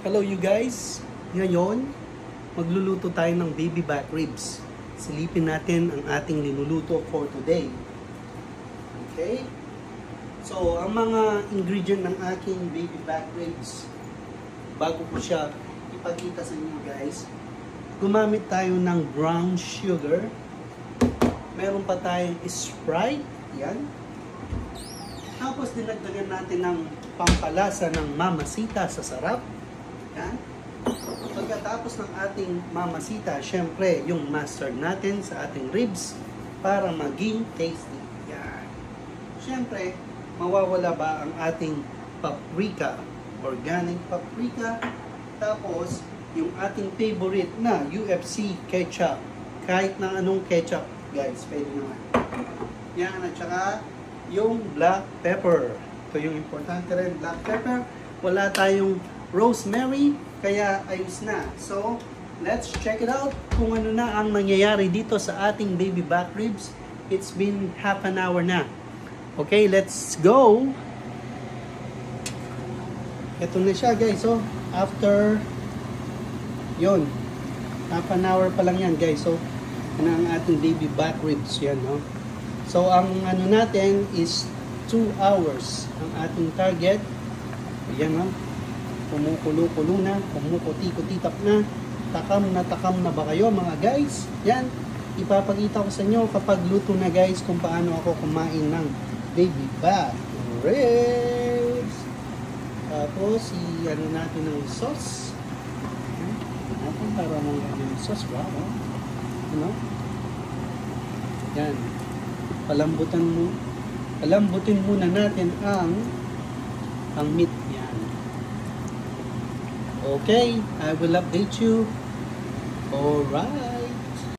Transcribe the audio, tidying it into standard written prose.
Hello you guys! Ngayon, magluluto tayo ng baby back ribs. Silipin natin ang ating niluluto for today. Okay? So, ang mga ingredient ng aking baby back ribs, bago ko siya ipakita sa inyo guys, gumamit tayo ng brown sugar. Meron pa tayong Sprite. Yan. Tapos dinagdagan natin ng pampalasa ng Mamacita sa sarap. Yan. Pagkatapos ng ating Mamacita, syempre yung mustard natin sa ating ribs para maging tasty. Yan. Syempre, mawawala ba ang ating paprika, organic paprika, tapos yung ating favorite na UFC ketchup. Kahit na anong ketchup, guys, pwede naman. Yan, at saka yung black pepper. Ito yung importante rin, black pepper. Wala tayong rosemary, kaya ayos na. So, let's check it out kung ano na ang nangyayari dito sa ating baby back ribs. It's been half an hour na. Okay, let's go! Ito na siya guys, so after yun, half an hour pa lang yan guys. So, ano ang ating baby back ribs yan, no? So, ang ano natin is 2 hours ang ating target. Ayan, no? Kumukulo-kulo na, kumukuti-kutitap na, takam na ba kayo mga guys? Yan, ipapakita ko sa inyo kapag luto na guys kung paano ako kumain ng baby back ribs. Tapos, ano natin ng sauce. Ano natin para mga yung sauce ba? Ano? Yan. Palambutin muna natin ang meat. Yan. Okay, I will update you. Alright.